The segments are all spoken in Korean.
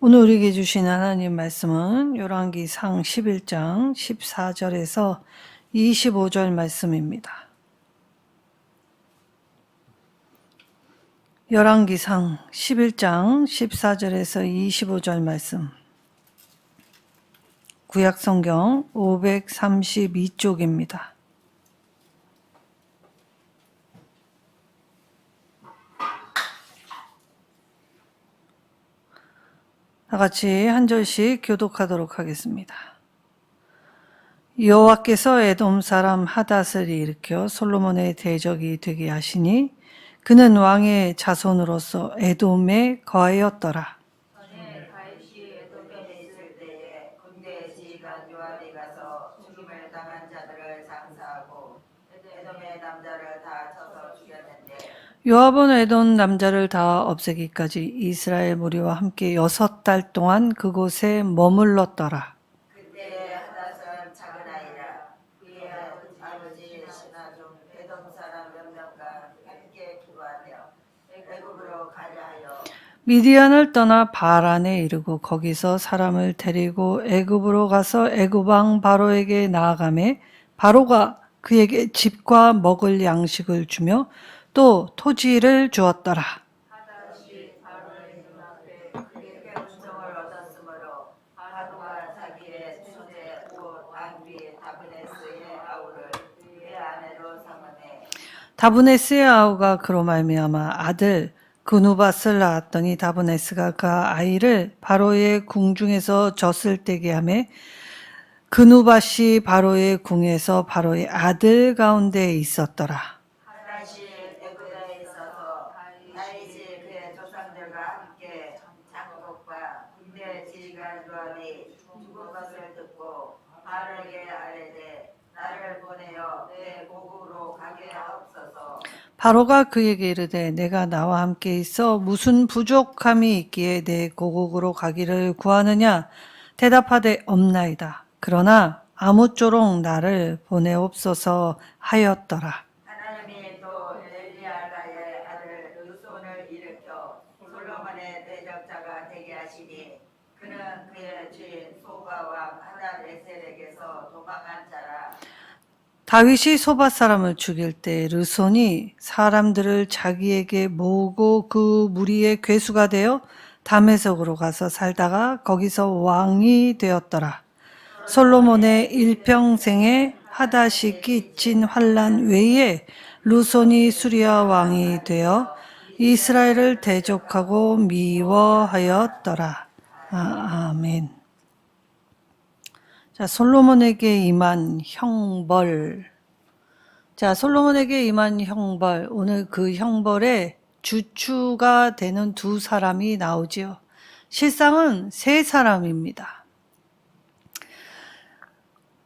오늘 우리에게 주신 하나님 말씀은 열왕기상 11장 14절에서 25절 말씀입니다. 열왕기상 11장 14절에서 25절 말씀, 구약성경 532쪽입니다. 다 같이 한 절씩 교독하도록 하겠습니다. 여호와께서 에돔 사람 하닷을 일으켜 솔로몬의 대적이 되게 하시니 그는 왕의 자손으로서 에돔에 거하였더라. 전에 다윗이 에돔에 있을 때에 군대 지휘관 요압이 가서 죽임을 당한 자들을 장사하고 에돔의 남자를 다 쳐서 죽였는데 요압은 에돔 남자를 다 없애기까지 이스라엘 무리와 함께 6달 동안 그곳에 머물렀더라. 그때 하닷은 작은 아이라 그의 아버지 신하중 에돔 사람 몇 명과 함께 기도하며 애굽으로 가려 하여 미디안을 떠나 바란에 이르고 거기서 사람을 데리고 애굽으로 가서 애굽 왕 바로에게 나아가매 바로가 그에게 집과 먹을 양식을 주며 또 토지를 주었더라. 하닷이 바로의 눈앞에 그에게 은총을 얻었으므로 바로가 자기의 처제 곧 왕비 다브네스의 아우를 그의 아내로 삼으매 다브네스의 아우가 그로 말미암아 아들 그누밧을 낳았더니 다브네스가 그 아이를 바로의 궁중에서 젖을 떼게 하며 그누밧이 바로의 궁에서 바로의 아들 가운데 있었더라. 하닷이 애굽에 있어서 다윗이 그의 조상들과 함께 장독과 군대 지휘관 요압이 죽은 것을 듣고 바로에게 아뢰되 나를 보내어 내 고국으로 가게 하옵소서. 바로가 그에게 이르되 내가 나와 함께 있어 무슨 부족함이 있기에 내 고국으로 가기를 구하느냐 대답하되 없나이다. 그러나 아무쪼록 나를 보내옵소서 하였더라. 하나님이 또 엘리야다의 아들 르손을 일으켜 솔로몬의 대적자가 되게 하시니 그는 그의 주인 소바 왕 하닷에셀에게서 도망한 자라. 다윗이 소밧 사람을 죽일 때 르손이 사람들을 자기에게 모으고 그 무리의 괴수가 되어 다메섹으로 가서 살다가 거기서 왕이 되었더라. 솔로몬의 일평생에 하닷이 끼친 환난 외에 르손이 수리아 왕이 되어 이스라엘을 대적하고 미워하였더라. 아멘. 자, 솔로몬에게 임한 형벌. 자, 솔로몬에게 임한 형벌. 오늘 그 형벌의 주추가 되는 두 사람이 나오지요. 실상은 세 사람입니다.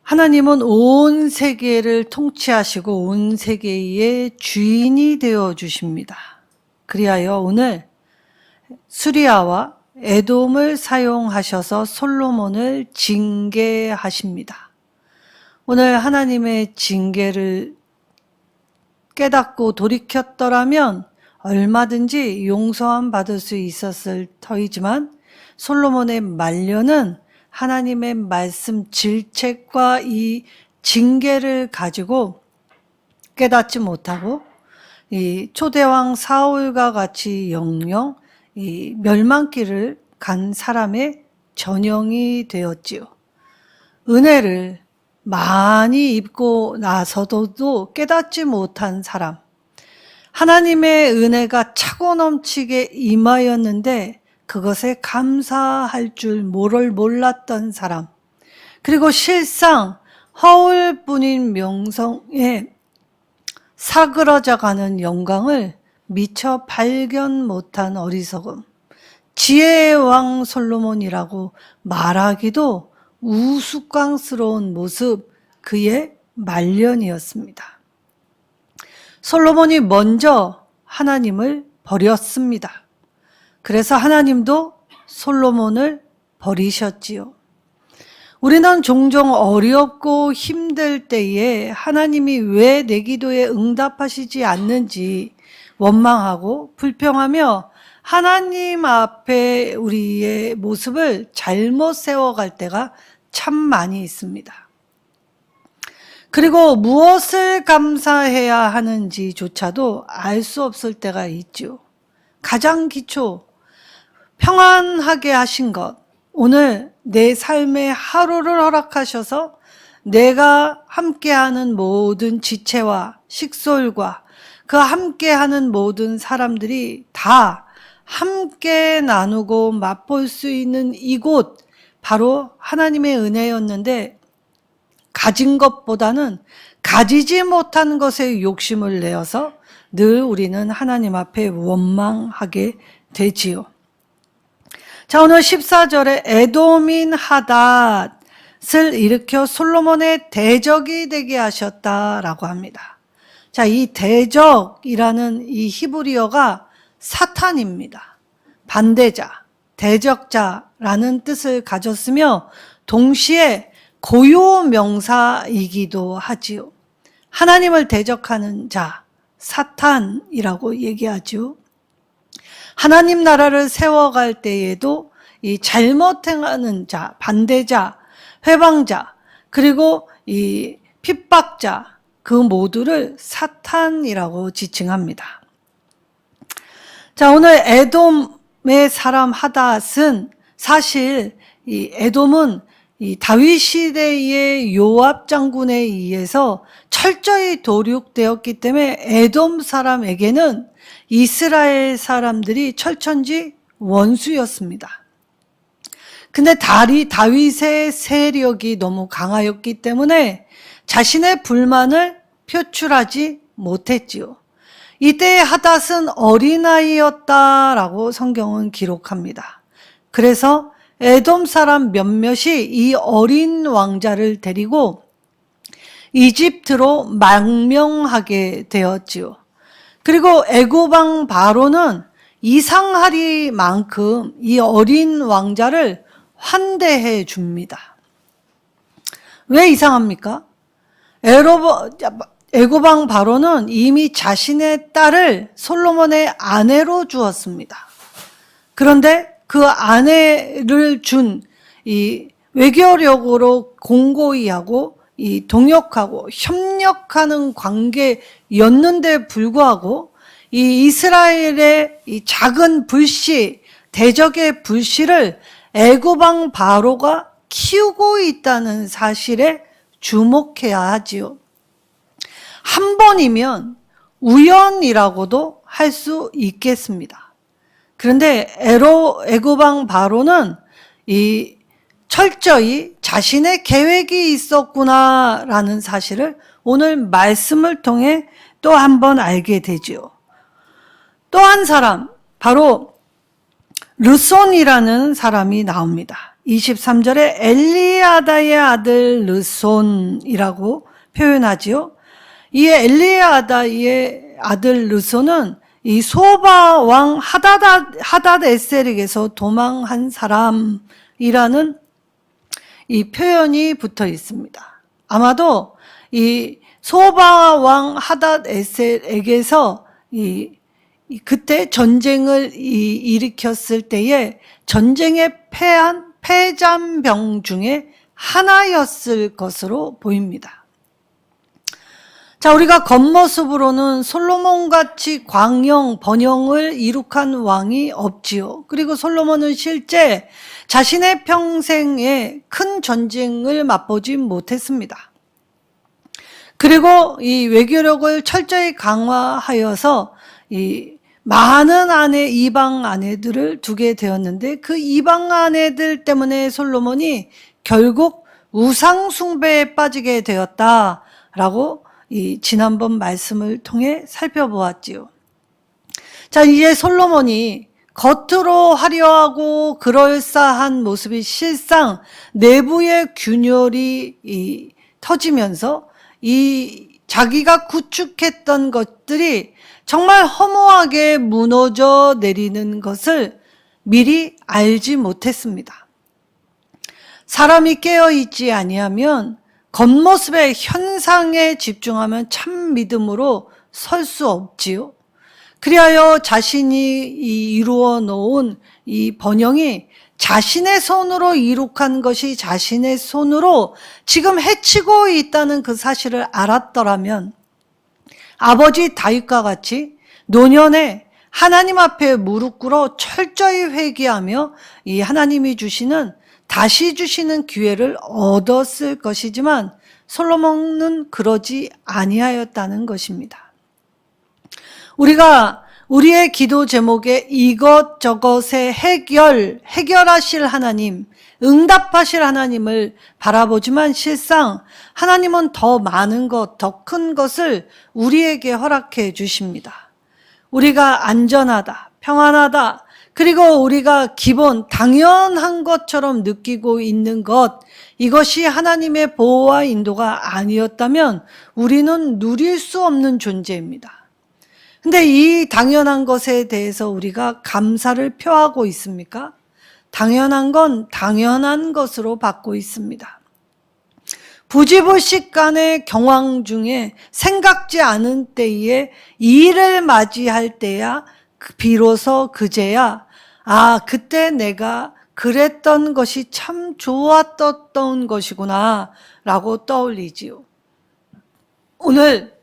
하나님은 온 세계를 통치하시고 온 세계의 주인이 되어 주십니다. 그리하여 오늘 수리아와 에돔을 사용하셔서 솔로몬을 징계하십니다. 오늘 하나님의 징계를 깨닫고 돌이켰더라면 얼마든지 용서함 받을 수 있었을 터이지만 솔로몬의 말년은 하나님의 말씀 질책과 이 징계를 가지고 깨닫지 못하고 이 초대왕 사울과 같이 영영 이 멸망길을 간 사람의 전형이 되었지요. 은혜를 많이 입고 나서도 깨닫지 못한 사람, 하나님의 은혜가 차고 넘치게 임하였는데 그것에 감사할 줄 모를 몰랐던 사람, 그리고 실상 허울뿐인 명성에 사그러져가는 영광을 미처 발견 못한 어리석음, 지혜의 왕 솔로몬이라고 말하기도 우스꽝스러운 모습, 그의 말년이었습니다. 솔로몬이 먼저 하나님을 버렸습니다. 그래서 하나님도 솔로몬을 버리셨지요. 우리는 종종 어렵고 힘들 때에 하나님이 왜 내 기도에 응답하시지 않는지 원망하고 불평하며 하나님 앞에 우리의 모습을 잘못 세워갈 때가 참 많이 있습니다. 그리고 무엇을 감사해야 하는지조차도 알 수 없을 때가 있죠. 가장 기초, 평안하게 하신 것, 오늘 내 삶의 하루를 허락하셔서 내가 함께하는 모든 지체와 식솔과 그 함께하는 모든 사람들이 다 함께 나누고 맛볼 수 있는 이곳, 바로 하나님의 은혜였는데 가진 것보다는 가지지 못한 것에 욕심을 내어서 늘 우리는 하나님 앞에 원망하게 되지요. 자, 오늘 14절에 에돔인 하닷을 일으켜 솔로몬의 대적이 되게 하셨다라고 합니다. 자, 이 대적이라는 이 히브리어가 사탄입니다. 반대자, 대적자라는 뜻을 가졌으며 동시에 고유명사이기도 하지요. 하나님을 대적하는 자, 사탄이라고 얘기하죠. 하나님 나라를 세워갈 때에도 이 잘못 행하는 자, 반대자, 회방자, 그리고 이 핍박자, 그 모두를 사탄이라고 지칭합니다. 자, 오늘 에돔의 사람 하닷은 사실 이 에돔은 이 다윗 시대의 요압 장군에 의해서 철저히 도륙되었기 때문에 에돔 사람에게는 이스라엘 사람들이 철천지 원수였습니다. 근데 다윗의 세력이 너무 강하였기 때문에 자신의 불만을 표출하지 못했지요. 이때 하닷은 어린아이였다라고 성경은 기록합니다. 그래서 에돔 사람 몇몇이 이 어린 왕자를 데리고 이집트로 망명하게 되었지요. 그리고 애굽왕 바로는 이상하리만큼 이 어린 왕자를 환대해 줍니다. 왜 이상합니까? 애굽왕 바로는 이미 자신의 딸을 솔로몬의 아내로 주었습니다. 그런데 그 아내를 준 이 외교력으로 공고히 하고 이 동역하고 협력하는 관계였는데 불구하고 이 이스라엘의 이 작은 불씨, 대적의 불씨를 애굽왕 바로가 키우고 있다는 사실에 주목해야 하지요. 한 번이면 우연이라고도 할 수 있겠습니다. 그런데 애굽왕 바로는 이 철저히 자신의 계획이 있었구나라는 사실을 오늘 말씀을 통해 또 한 번 알게 되지요. 또 한 사람, 바로 르손이라는 사람이 나옵니다. 23절에 엘리아다의 아들 르손이라고 표현하지요. 이 엘리아다의 아들 르손은 이 소바 왕 하닷에셀에게서 도망한 사람이라는 이 표현이 붙어 있습니다. 아마도 이 소바 왕 하닷에셀에게서 그때 전쟁을 일으켰을 때에 전쟁에 패한 패잔병 중에 하나였을 것으로 보입니다. 자, 우리가 겉모습으로는 솔로몬같이 광영, 번영을 이룩한 왕이 없지요. 그리고 솔로몬은 실제 자신의 평생에 큰 전쟁을 맛보지 못했습니다. 그리고 이 외교력을 철저히 강화하여서 이 많은 이방 아내들을 두게 되었는데 그 이방 아내들 때문에 솔로몬이 결국 우상 숭배에 빠지게 되었다라고 이 지난번 말씀을 통해 살펴보았지요. 자, 이제 솔로몬이 겉으로 화려하고 그럴싸한 모습이 실상 내부의 균열이 터지면서 이 자기가 구축했던 것들이 정말 허무하게 무너져 내리는 것을 미리 알지 못했습니다. 사람이 깨어있지 아니하면 겉모습의 현상에 집중하면 참 믿음으로 설 수 없지요. 그리하여 자신이 이루어 놓은 이 번영이 자신의 손으로 이룩한 것이 자신의 손으로 지금 해치고 있다는 그 사실을 알았더라면 아버지 다윗과 같이 노년에 하나님 앞에 무릎 꿇어 철저히 회개하며 이 하나님이 주시는 다시 주시는 기회를 얻었을 것이지만 솔로몬은 그러지 아니하였다는 것입니다. 우리가 우리의 기도 제목에 이것저것의 해결하실 하나님, 응답하실 하나님을 바라보지만 실상 하나님은 더 많은 것, 더 큰 것을 우리에게 허락해 주십니다. 우리가 안전하다, 평안하다, 그리고 우리가 기본 당연한 것처럼 느끼고 있는 것, 이것이 하나님의 보호와 인도가 아니었다면 우리는 누릴 수 없는 존재입니다. 근데 이 당연한 것에 대해서 우리가 감사를 표하고 있습니까? 당연한 건 당연한 것으로 받고 있습니다. 부지불식간의 경황 중에 생각지 않은 때에 일을 맞이할 때야 비로소 그제야 그때 내가 그랬던 것이 참 좋았던 것이구나 라고 떠올리지요. 오늘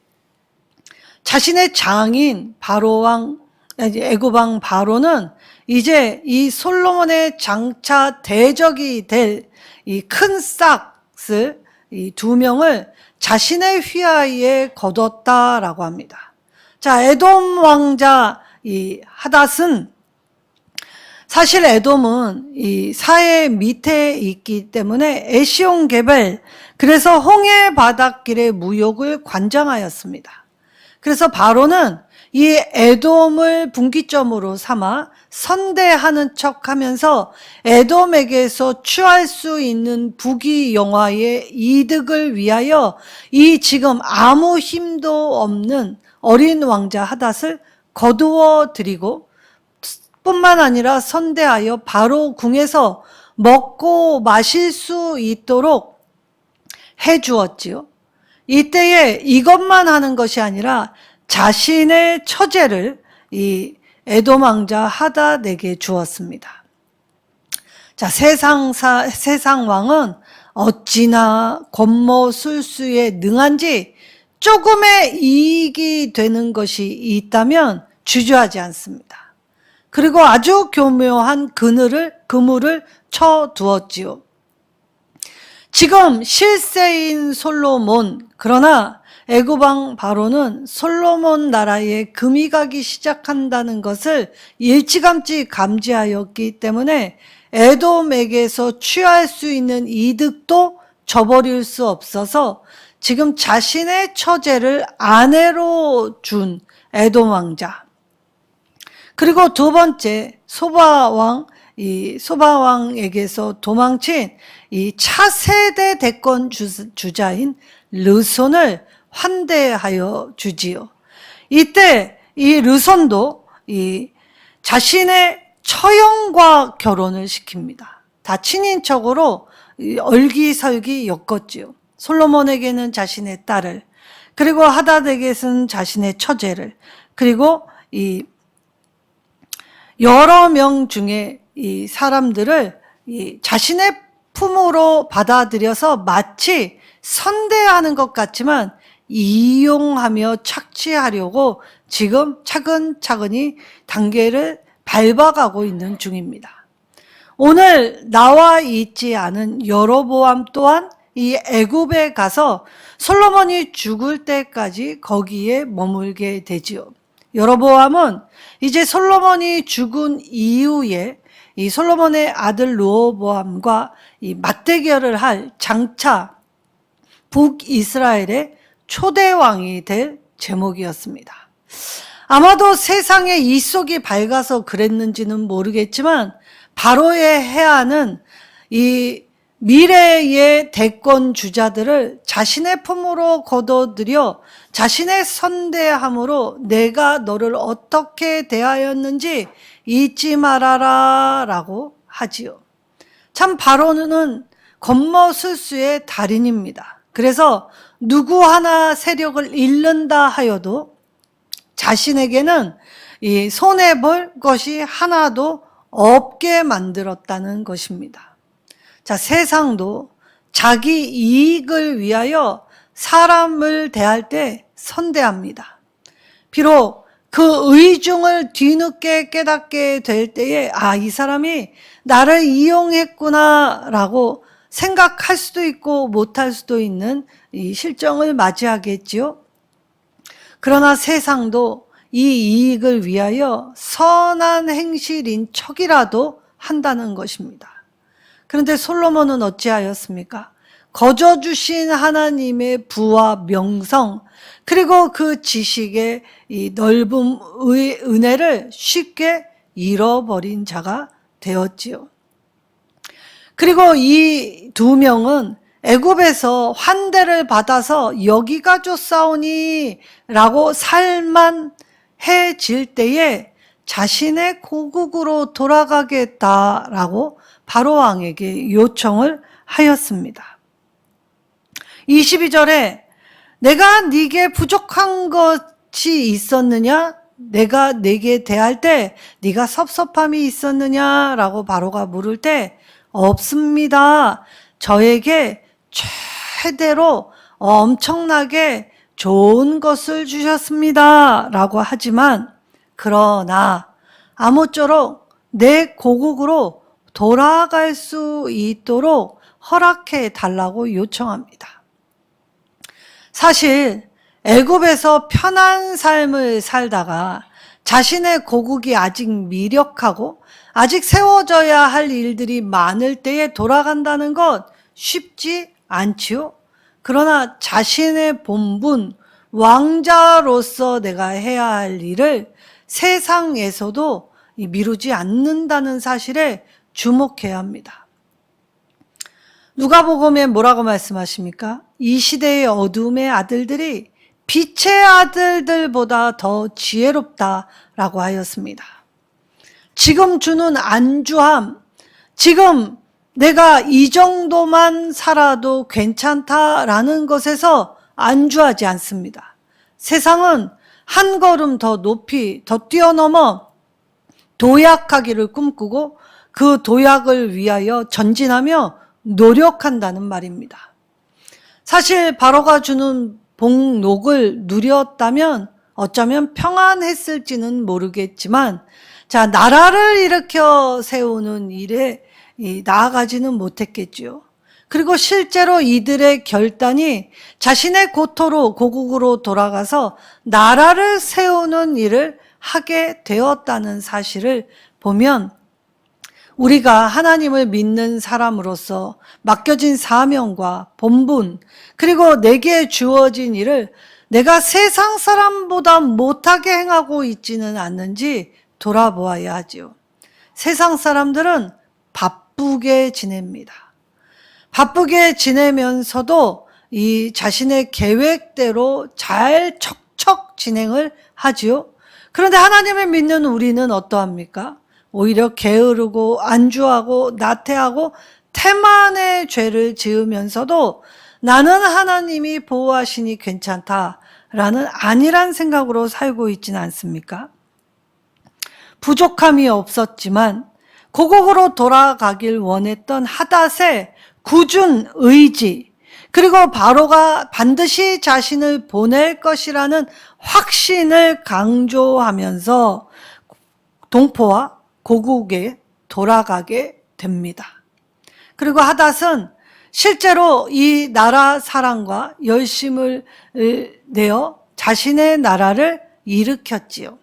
자신의 장인 애굽 왕 바로는 이제 이 솔로몬의 장차 대적이 될 이 큰 싹을 이 두 명을 자신의 휘하에 거뒀다라고 합니다. 자, 에돔 왕자 이 하닷은 사실 에돔은 이 사해 밑에 있기 때문에 에시온 게벨, 그래서 홍해 바닷길의 무역을 관장하였습니다. 그래서 바로는 이 에돔을 분기점으로 삼아 선대하는 척하면서 에돔에게서 취할 수 있는 부귀 영화의 이득을 위하여 이 지금 아무 힘도 없는 어린 왕자 하닷을 거두어 드리고 뿐만 아니라 선대하여 바로 궁에서 먹고 마실 수 있도록 해 주었지요. 이때에 이것만 하는 것이 아니라 자신의 처제를 이 에돔 왕자 하닷에게 주었습니다. 자, 세상 왕은 어찌나 권모술수에 능한지 조금의 이익이 되는 것이 있다면 주저하지 않습니다. 그리고 아주 교묘한 그물을 쳐두었지요. 지금 실세인 솔로몬, 그러나 애굽 왕 바로는 솔로몬 나라에 금이 가기 시작한다는 것을 일찌감치 감지하였기 때문에 에돔에게서 취할 수 있는 이득도 저버릴 수 없어서 지금 자신의 처제를 아내로 준 에돔 왕자, 그리고 두 번째 소바왕에게서 도망친 이 차세대 대권 주자인 르손을 환대하여 주지요. 이때 이 르손도 이 자신의 처형과 결혼을 시킵니다. 다 친인척으로 얼기설기 엮었지요. 솔로몬에게는 자신의 딸을, 그리고 하닷에게는 자신의 처제를, 그리고 이 여러 명 중에 이 사람들을 이 자신의 품으로 받아들여서 마치 선대하는 것 같지만 이용하며 착취하려고 지금 차근차근히 단계를 밟아가고 있는 중입니다. 오늘 나와 있지 않은 여로보암 또한 이 애굽에 가서 솔로몬이 죽을 때까지 거기에 머물게 되지요. 여로보암은 이제 솔로몬이 죽은 이후에 이 솔로몬의 아들 르호보암과 이 맞대결을 할 장차 북이스라엘의 초대 왕이 될 제목이었습니다. 아마도 세상에 이속이 밝아서 그랬는지는 모르겠지만 바로의 해안은 이 미래의 대권 주자들을 자신의 품으로 거둬들여 자신의 선대함으로 내가 너를 어떻게 대하였는지 잊지 말아라 라고 하지요. 참 바로는 권모술수의 달인입니다. 그래서 누구 하나 세력을 잃는다 하여도 자신에게는 이 손해볼 것이 하나도 없게 만들었다는 것입니다. 자, 세상도 자기 이익을 위하여 사람을 대할 때 선대합니다. 비록 그 의중을 뒤늦게 깨닫게 될 때에 이 사람이 나를 이용했구나 라고 생각할 수도 있고 못할 수도 있는 이 실정을 맞이하겠지요. 그러나 세상도 이 이익을 위하여 선한 행실인 척이라도 한다는 것입니다. 그런데 솔로몬은 어찌하였습니까? 거저 주신 하나님의 부와 명성, 그리고 그 지식의 이 넓은 은혜를 쉽게 잃어버린 자가 되었지요. 그리고 이 두 명은 애굽에서 환대를 받아서 여기가 좋사오니 라고 살만해질 때에 자신의 고국으로 돌아가겠다라고 바로왕에게 요청을 하였습니다. 22절에 내가 네게 부족한 것이 있었느냐? 내가 네게 대할 때 네가 섭섭함이 있었느냐라고 바로가 물을 때 없습니다. 저에게 최대로 엄청나게 좋은 것을 주셨습니다. 라고 하지만 그러나 아무쪼록 내 고국으로 돌아갈 수 있도록 허락해 달라고 요청합니다. 사실 애굽에서 편한 삶을 살다가 자신의 고국이 아직 미력하고 아직 세워져야 할 일들이 많을 때에 돌아간다는 것 쉽지 않지요. 그러나 자신의 본분, 왕자로서 내가 해야 할 일을 세상에서도 미루지 않는다는 사실에 주목해야 합니다. 누가복음에 뭐라고 말씀하십니까? 이 시대의 어둠의 아들들이 빛의 아들들보다 더 지혜롭다라고 하였습니다. 지금 주는 안주함, 지금 내가 이 정도만 살아도 괜찮다라는 것에서 안주하지 않습니다. 세상은 한 걸음 더 높이, 더 뛰어넘어 도약하기를 꿈꾸고 그 도약을 위하여 전진하며 노력한다는 말입니다. 사실 바로가 주는 복록을 누렸다면 어쩌면 평안했을지는 모르겠지만 자, 나라를 일으켜 세우는 일에 나아가지는 못했겠지요. 그리고 실제로 이들의 결단이 자신의 고국으로 돌아가서 나라를 세우는 일을 하게 되었다는 사실을 보면 우리가 하나님을 믿는 사람으로서 맡겨진 사명과 본분, 그리고 내게 주어진 일을 내가 세상 사람보다 못하게 행하고 있지는 않는지 돌아보아야 하지요. 세상 사람들은 바쁘게 지냅니다. 바쁘게 지내면서도 이 자신의 계획대로 잘 척척 진행을 하지요. 그런데 하나님을 믿는 우리는 어떠합니까? 오히려 게으르고 안주하고 나태하고 태만의 죄를 지으면서도 나는 하나님이 보호하시니 괜찮다라는 안일한 생각으로 살고 있지는 않습니까? 부족함이 없었지만 고국으로 돌아가길 원했던 하닷의 굳은 의지, 그리고 바로가 반드시 자신을 보낼 것이라는 확신을 강조하면서 동포와 고국에 돌아가게 됩니다. 그리고 하닷은 실제로 이 나라 사랑과 열심을 내어 자신의 나라를 일으켰지요.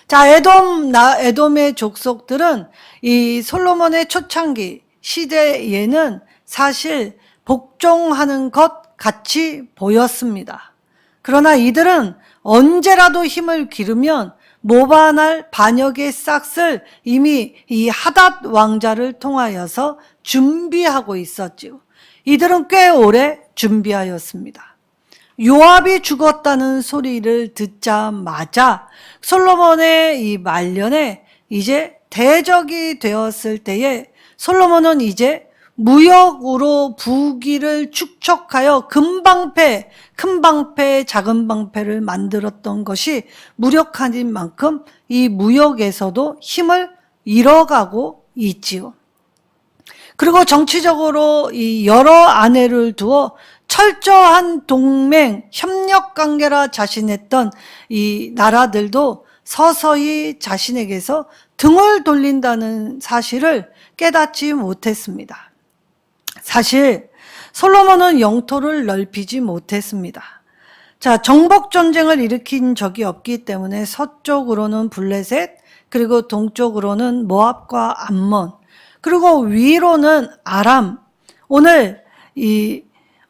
자, 에돔의 족속들은 이 솔로몬의 초창기 시대에는 사실 복종하는 것 같이 보였습니다. 그러나 이들은 언제라도 힘을 기르면 모반할 반역의 싹을 이미 이 하닷 왕자를 통하여서 준비하고 있었지요. 이들은 꽤 오래 준비하였습니다. 요압이 죽었다는 소리를 듣자마자 솔로몬의 이 말년에 이제 대적이 되었을 때에 솔로몬은 이제 무역으로 부귀를 축적하여 큰 방패, 작은 방패를 만들었던 것이 무력한 만큼 이 무역에서도 힘을 잃어가고 있지요. 그리고 정치적으로 이 여러 아내를 두어 철저한 동맹, 협력 관계라 자신했던 이 나라들도 서서히 자신에게서 등을 돌린다는 사실을 깨닫지 못했습니다. 사실 솔로몬은 영토를 넓히지 못했습니다. 자, 정복 전쟁을 일으킨 적이 없기 때문에 서쪽으로는 블레셋, 그리고 동쪽으로는 모압과 암몬, 그리고 위로는 아람. 오늘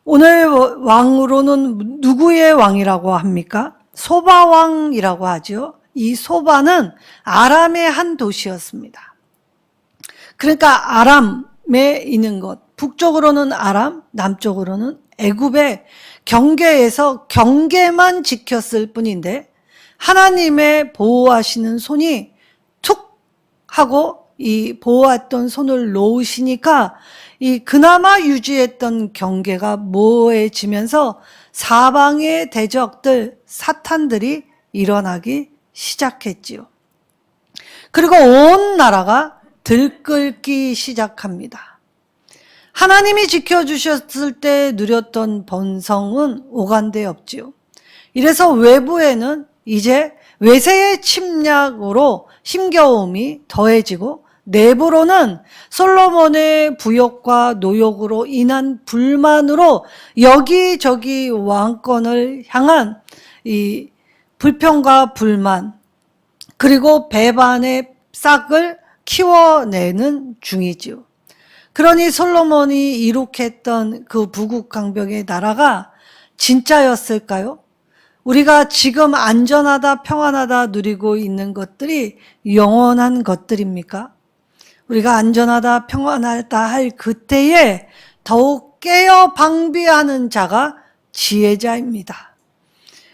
왕으로는 누구의 왕이라고 합니까? 소바 왕이라고 하죠. 이 소바는 아람의 한 도시였습니다. 그러니까 아람에 있는 것, 북쪽으로는 아람, 남쪽으로는 애굽의 경계에서 경계만 지켰을 뿐인데 하나님의 보호하시는 손이 툭 하고 이 보호했던 손을 놓으시니까 이 그나마 유지했던 경계가 모호해지면서 사방의 대적들, 사탄들이 일어나기 시작했지요. 그리고 온 나라가 들끓기 시작합니다. 하나님이 지켜주셨을 때 누렸던 번성은 오간데 없지요. 이래서 외부에는 이제 외세의 침략으로 힘겨움이 더해지고 내부로는 솔로몬의 부욕과 노욕으로 인한 불만으로 여기저기 왕권을 향한 이 불평과 불만, 그리고 배반의 싹을 키워내는 중이지요. 그러니 솔로몬이 이룩했던 그 부국강병의 나라가 진짜였을까요? 우리가 지금 안전하다, 평안하다 누리고 있는 것들이 영원한 것들입니까? 우리가 안전하다, 평안하다 할 그때에 더욱 깨어 방비하는 자가 지혜자입니다.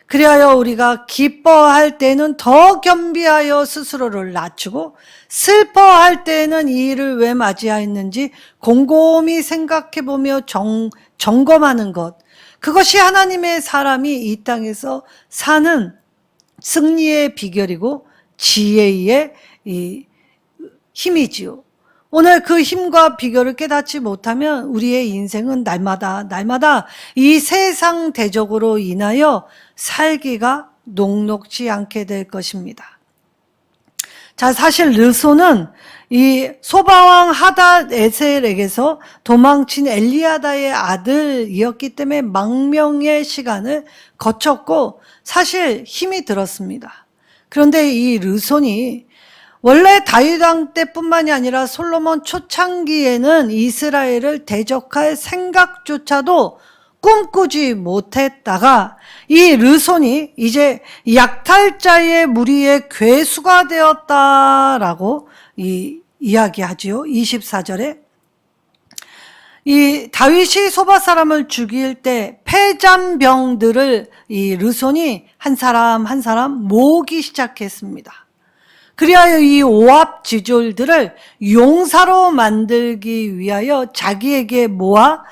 그리하여 우리가 기뻐할 때는 더 겸비하여 스스로를 낮추고 슬퍼할 때는 이 일을 왜 맞이하였는지 곰곰이 생각해보며 점검하는 것, 그것이 하나님의 사람이 이 땅에서 사는 승리의 비결이고 지혜의 이 힘이지요. 오늘 그 힘과 비결을 깨닫지 못하면 우리의 인생은 날마다 이 세상 대적으로 인하여 살기가 녹록지 않게 될 것입니다. 자, 사실 르손은 이 소바왕 하닷 에셀에게서 도망친 엘리아다의 아들이었기 때문에 망명의 시간을 거쳤고 사실 힘이 들었습니다. 그런데 이 르손이 원래 다윗 왕 때뿐만이 아니라 솔로몬 초창기에는 이스라엘을 대적할 생각조차도 꿈꾸지 못했다가 이 르손이 이제 약탈자의 무리의 괴수가 되었다라고 이야기하지요. 24절에 이 다윗이 소바 사람을 죽일 때 패잔병들을 이 르손이 한 사람 한 사람 모으기 시작했습니다. 그리하여 이 오합지졸들을 용사로 만들기 위하여 자기에게 모아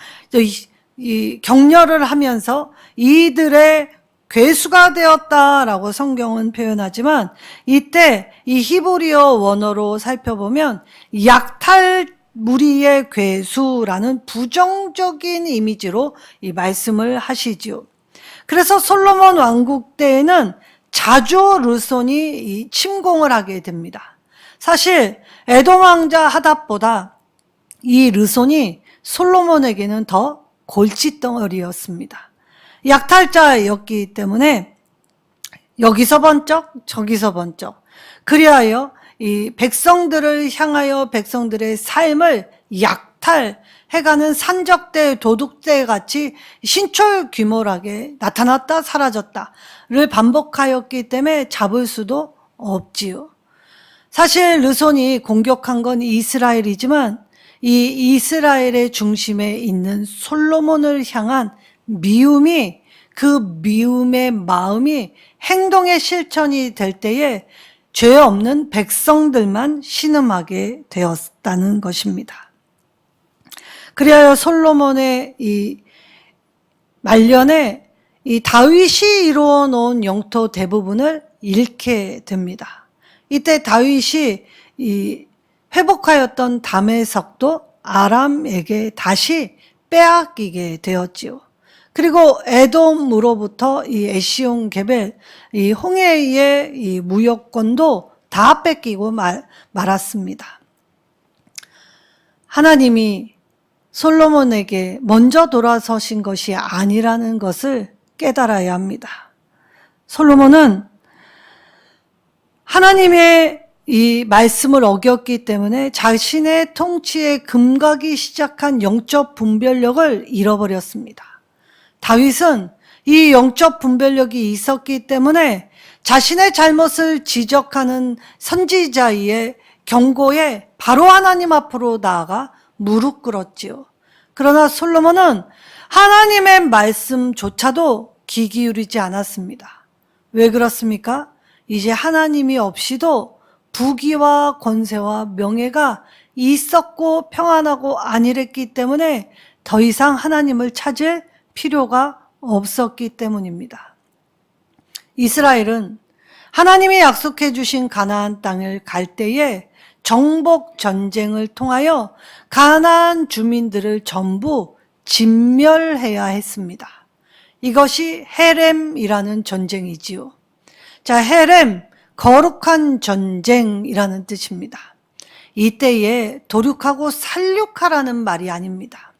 이 격려를 하면서 이들의 괴수가 되었다라고 성경은 표현하지만 이때 이 히브리어 원어로 살펴보면 약탈 무리의 괴수라는 부정적인 이미지로 이 말씀을 하시지요. 그래서 솔로몬 왕국 때에는 자주 르손이 침공을 하게 됩니다. 사실 에돔 왕자 하닷보다 이 르손이 솔로몬에게는 더 골칫덩어리였습니다. 약탈자였기 때문에 여기서 번쩍 저기서 번쩍, 그리하여 이 백성들을 향하여 백성들의 삶을 약탈해가는 산적대 도둑대 같이 신철귀몰하게 나타났다 사라졌다를 반복하였기 때문에 잡을 수도 없지요. 사실 르손이 공격한 건 이스라엘이지만 이 이스라엘의 중심에 있는 솔로몬을 향한 미움이, 그 미움의 마음이 행동의 실천이 될 때에 죄 없는 백성들만 신음하게 되었다는 것입니다. 그리하여 솔로몬의 이 말년에 이 다윗이 이루어 놓은 영토 대부분을 잃게 됩니다. 이때 다윗이 이 회복하였던 다메섹도 아람에게 다시 빼앗기게 되었지요. 그리고 에돔으로부터 이 에시온 게벨, 이 홍해의 이 무역권도 다 뺏기고 말았습니다. 하나님이 솔로몬에게 먼저 돌아서신 것이 아니라는 것을 깨달아야 합니다. 솔로몬은 하나님의 이 말씀을 어겼기 때문에 자신의 통치에 금가기 시작한 영적 분별력을 잃어버렸습니다. 다윗은 이 영적 분별력이 있었기 때문에 자신의 잘못을 지적하는 선지자의 경고에 바로 하나님 앞으로 나아가 무릎 꿇었지요. 그러나 솔로몬은 하나님의 말씀조차도 귀 기울이지 않았습니다. 왜 그렇습니까? 이제 하나님이 없이도 부귀와 권세와 명예가 있었고 평안하고 안일했기 때문에 더 이상 하나님을 찾을 필요가 없었기 때문입니다. 이스라엘은 하나님이 약속해 주신 가나안 땅을 갈 때에 정복 전쟁을 통하여 가나안 주민들을 전부 진멸해야 했습니다. 이것이 헤렘이라는 전쟁이지요. 자, 헤렘, 거룩한 전쟁이라는 뜻입니다. 이때에 도륙하고 살육하라는 말이 아닙니다.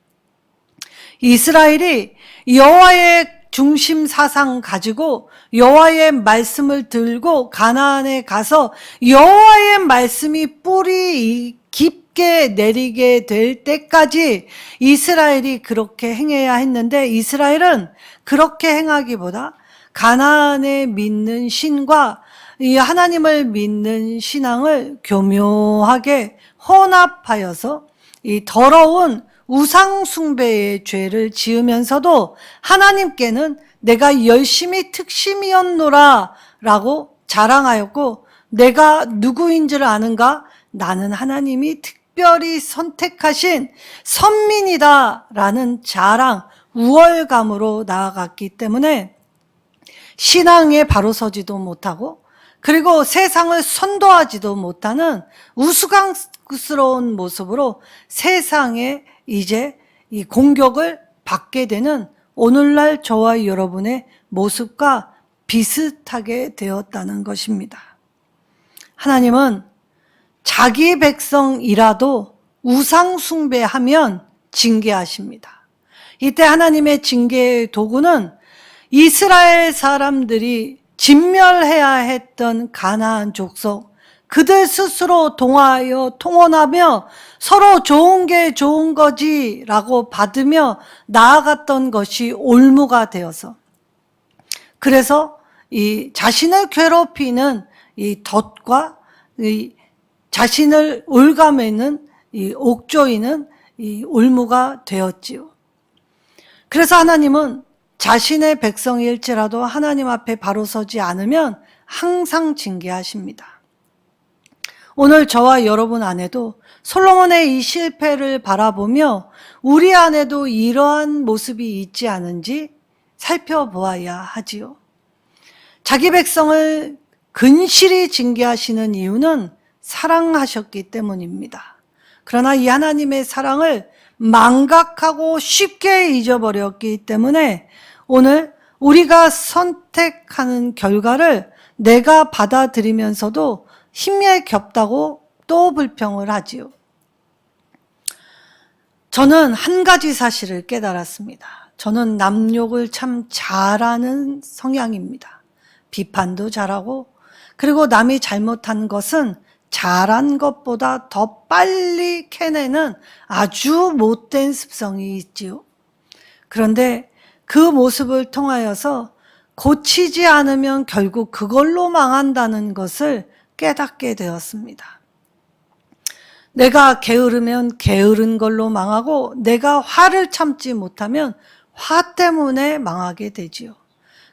이스라엘이 여호와의 중심 사상 가지고 여호와의 말씀을 들고 가나안에 가서 여호와의 말씀이 뿌리 깊게 내리게 될 때까지 이스라엘이 그렇게 행해야 했는데 이스라엘은 그렇게 행하기보다 가나안에 믿는 신과 이 하나님을 믿는 신앙을 교묘하게 혼합하여서 이 더러운 우상 숭배의 죄를 지으면서도 하나님께는 내가 열심히 특심이었노라 라고 자랑하였고 내가 누구인 줄 아는가? 나는 하나님이 특별히 선택하신 선민이다 라는 자랑, 우월감으로 나아갔기 때문에 신앙에 바로 서지도 못하고 그리고 세상을 선도하지도 못하는 우스꽝스러운 모습으로 세상에 이제 이 공격을 받게 되는 오늘날 저와 여러분의 모습과 비슷하게 되었다는 것입니다. 하나님은 자기 백성이라도 우상 숭배하면 징계하십니다. 이때 하나님의 징계의 도구는 이스라엘 사람들이 진멸해야 했던 가나안 족속, 그들 스스로 통혼하며 서로 좋은 게 좋은 거지라고 받으며 나아갔던 것이 올무가 되어서 그래서 이 자신을 괴롭히는 이 덫과 이 자신을 올가매는 이 옥조이는 이 올무가 되었지요. 그래서 하나님은 자신의 백성일지라도 하나님 앞에 바로 서지 않으면 항상 징계하십니다. 오늘 저와 여러분 안에도 솔로몬의 이 실패를 바라보며 우리 안에도 이러한 모습이 있지 않은지 살펴보아야 하지요. 자기 백성을 근실히 징계하시는 이유는 사랑하셨기 때문입니다. 그러나 이 하나님의 사랑을 망각하고 쉽게 잊어버렸기 때문에 오늘 우리가 선택하는 결과를 내가 받아들이면서도 힘에 겹다고 또 불평을 하지요. 저는 한 가지 사실을 깨달았습니다. 저는 남 욕을 참 잘하는 성향입니다. 비판도 잘하고 그리고 남이 잘못한 것은 잘한 것보다 더 빨리 캐내는 아주 못된 습성이 있지요. 그런데 그 모습을 통하여서 고치지 않으면 결국 그걸로 망한다는 것을 깨닫게 되었습니다. 내가 게으르면 게으른 걸로 망하고 내가 화를 참지 못하면 화 때문에 망하게 되지요.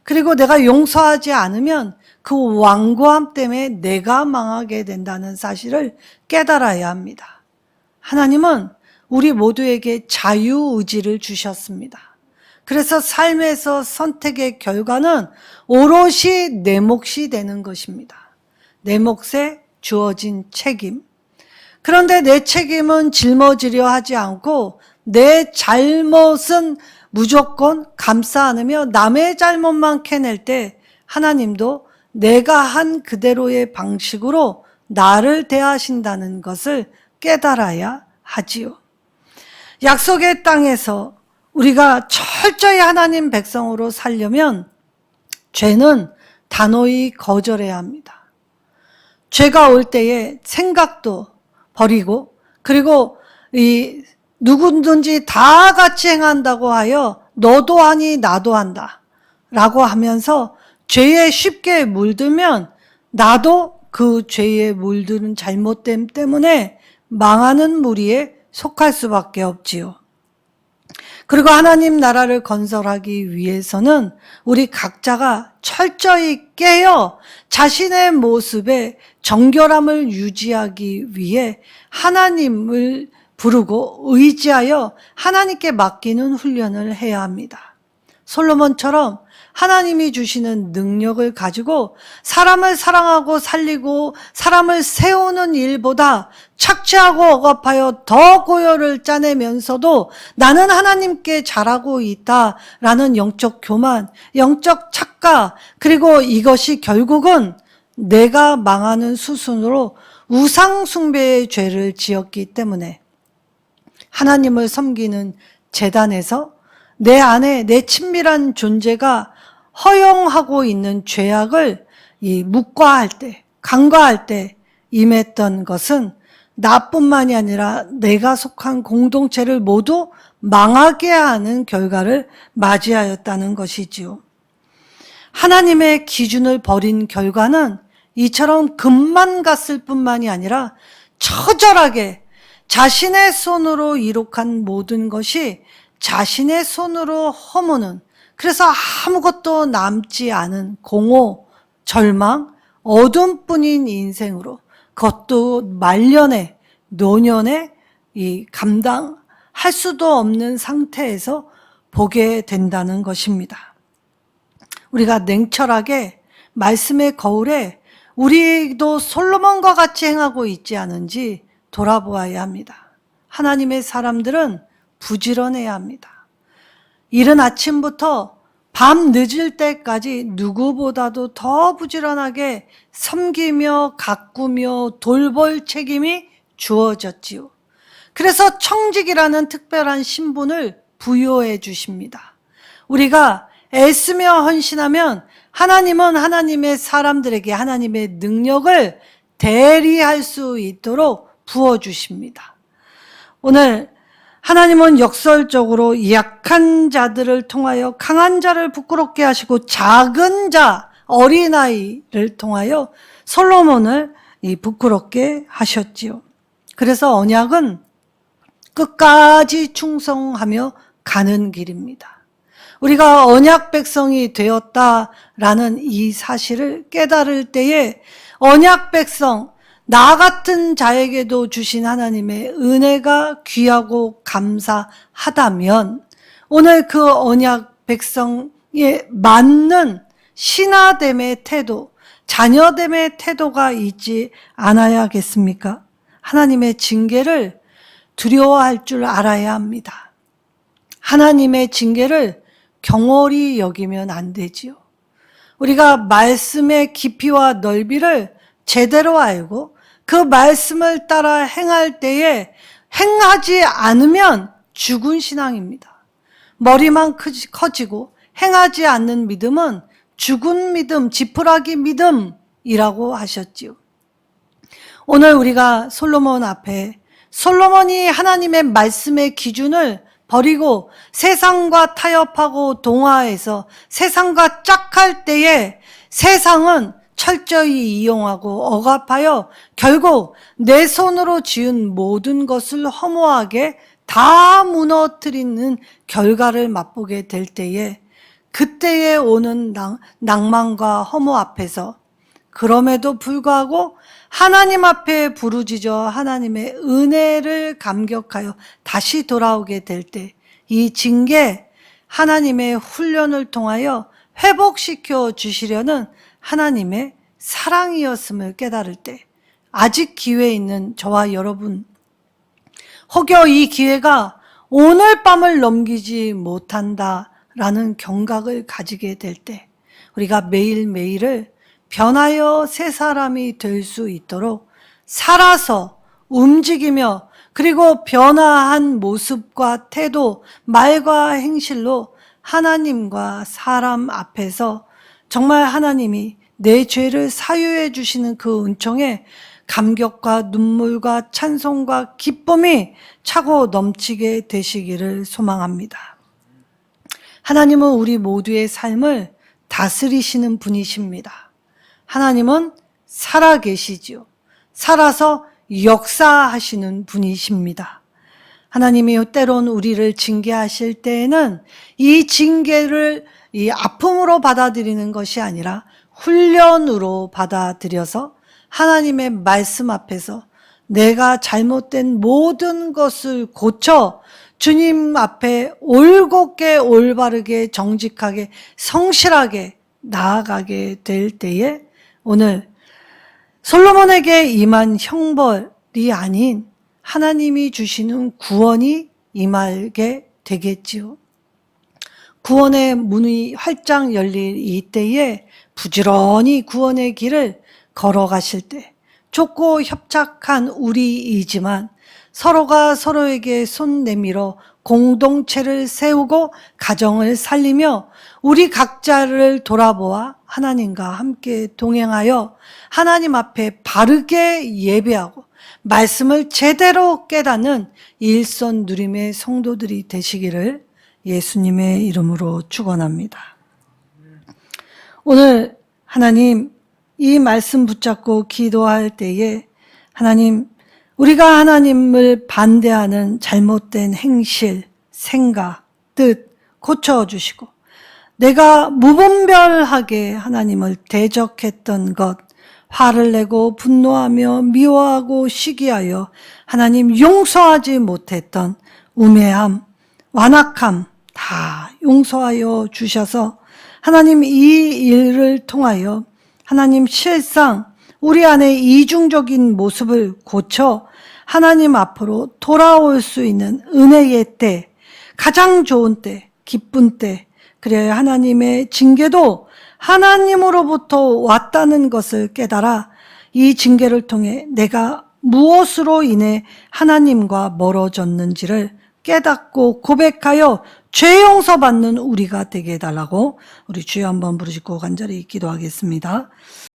그리고 내가 용서하지 않으면 그 완고함 때문에 내가 망하게 된다는 사실을 깨달아야 합니다. 하나님은 우리 모두에게 자유의지를 주셨습니다. 그래서 삶에서 선택의 결과는 오롯이 내 몫이 되는 것입니다. 내 몫에 주어진 책임. 그런데 내 책임은 짊어지려 하지 않고 내 잘못은 무조건 감싸 안으며 남의 잘못만 캐낼 때 하나님도 내가 한 그대로의 방식으로 나를 대하신다는 것을 깨달아야 하지요. 약속의 땅에서 우리가 철저히 하나님 백성으로 살려면 죄는 단호히 거절해야 합니다. 죄가 올 때에 생각도 버리고 그리고 이 누구든지 다 같이 행한다고 하여 너도 하니 나도 한다 라고 하면서 죄에 쉽게 물들면 나도 그 죄에 물드는 잘못됨 때문에 망하는 무리에 속할 수밖에 없지요. 그리고 하나님 나라를 건설하기 위해서는 우리 각자가 철저히 깨어 자신의 모습에 정결함을 유지하기 위해 하나님을 부르고 의지하여 하나님께 맡기는 훈련을 해야 합니다. 솔로몬처럼 하나님이 주시는 능력을 가지고 사람을 사랑하고 살리고 사람을 세우는 일보다 착취하고 억압하여 더 고열을 짜내면서도 나는 하나님께 잘하고 있다라는 영적 교만, 영적 착각, 그리고 이것이 결국은 내가 망하는 수순으로 우상 숭배의 죄를 지었기 때문에 하나님을 섬기는 제단에서 내 안에 내 친밀한 존재가 허용하고 있는 죄악을 묵과할 때, 간과할 때 임했던 것은 나뿐만이 아니라 내가 속한 공동체를 모두 망하게 하는 결과를 맞이하였다는 것이지요. 하나님의 기준을 버린 결과는 이처럼 금만 갔을 뿐만이 아니라 처절하게 자신의 손으로 이룩한 모든 것이 자신의 손으로 허무는, 그래서 아무것도 남지 않은 공허, 절망, 어둠뿐인 인생으로, 그것도 말년에, 노년에 감당할 수도 없는 상태에서 보게 된다는 것입니다. 우리가 냉철하게 말씀의 거울에 우리도 솔로몬과 같이 행하고 있지 않은지 돌아보아야 합니다. 하나님의 사람들은 부지런해야 합니다. 이른 아침부터 밤 늦을 때까지 누구보다도 더 부지런하게 섬기며 가꾸며 돌볼 책임이 주어졌지요. 그래서 청직이라는 특별한 신분을 부여해 주십니다. 우리가 애쓰며 헌신하면 하나님은 하나님의 사람들에게 하나님의 능력을 대리할 수 있도록 부어주십니다. 오늘 하나님은 역설적으로 약한 자들을 통하여 강한 자를 부끄럽게 하시고 작은 자, 어린아이를 통하여 솔로몬을 부끄럽게 하셨지요. 그래서 언약은 끝까지 충성하며 가는 길입니다. 우리가 언약 백성이 되었다라는 이 사실을 깨달을 때에 언약 백성, 나 같은 자에게도 주신 하나님의 은혜가 귀하고 감사하다면 오늘 그 언약 백성에 맞는 신하됨의 태도, 자녀됨의 태도가 있지 않아야겠습니까? 하나님의 징계를 두려워할 줄 알아야 합니다. 하나님의 징계를 경홀히 여기면 안 되지요. 우리가 말씀의 깊이와 넓이를 제대로 알고 그 말씀을 따라 행할 때에 행하지 않으면 죽은 신앙입니다. 머리만 커지고 행하지 않는 믿음은 죽은 믿음, 지푸라기 믿음이라고 하셨지요. 오늘 우리가 솔로몬 앞에 솔로몬이 하나님의 말씀의 기준을 버리고 세상과 타협하고 동화해서 세상과 짝할 때에 세상은 철저히 이용하고 억압하여 결국 내 손으로 지은 모든 것을 허무하게 다 무너뜨리는 결과를 맛보게 될 때에 그때에 오는 낭만과 허무 앞에서 그럼에도 불구하고 하나님 앞에 부르짖어 하나님의 은혜를 감격하여 다시 돌아오게 될 때 이 징계, 하나님의 훈련을 통하여 회복시켜 주시려는 하나님의 사랑이었음을 깨달을 때 아직 기회 있는 저와 여러분, 혹여 이 기회가 오늘 밤을 넘기지 못한다라는 경각을 가지게 될 때 우리가 매일매일을 변하여 새 사람이 될 수 있도록 살아서 움직이며 그리고 변화한 모습과 태도, 말과 행실로 하나님과 사람 앞에서 정말 하나님이 내 죄를 사유해 주시는 그 은총에 감격과 눈물과 찬송과 기쁨이 차고 넘치게 되시기를 소망합니다. 하나님은 우리 모두의 삶을 다스리시는 분이십니다. 하나님은 살아계시지요. 살아서 역사하시는 분이십니다. 하나님이 때론 우리를 징계하실 때에는 이 징계를 이 아픔으로 받아들이는 것이 아니라 훈련으로 받아들여서 하나님의 말씀 앞에서 내가 잘못된 모든 것을 고쳐 주님 앞에 올곧게 올바르게 정직하게 성실하게 나아가게 될 때에 오늘 솔로몬에게 임한 형벌이 아닌 하나님이 주시는 구원이 임하게 되겠지요. 구원의 문이 활짝 열릴 이때에 부지런히 구원의 길을 걸어가실 때 좁고 협착한 우리이지만 서로가 서로에게 손 내밀어 공동체를 세우고 가정을 살리며 우리 각자를 돌아보아 하나님과 함께 동행하여 하나님 앞에 바르게 예배하고 말씀을 제대로 깨닫는 일선 누림의 성도들이 되시기를 예수님의 이름으로 축원합니다. 오늘 하나님 이 말씀 붙잡고 기도할 때에 하나님 우리가 하나님을 반대하는 잘못된 행실, 생각, 뜻 고쳐주시고 내가 무분별하게 하나님을 대적했던 것, 화를 내고 분노하며 미워하고 시기하여 하나님 용서하지 못했던 우매함, 완악함 다 용서하여 주셔서 하나님 이 일을 통하여 하나님 실상 우리 안에 이중적인 모습을 고쳐 하나님 앞으로 돌아올 수 있는 은혜의 때, 가장 좋은 때, 기쁜 때, 그래야 하나님의 징계도 하나님으로부터 왔다는 것을 깨달아 이 징계를 통해 내가 무엇으로 인해 하나님과 멀어졌는지를 깨닫고 고백하여 죄 용서받는 우리가 되게 해달라고 우리 주여 한번 부르짖고 간절히 기도하겠습니다.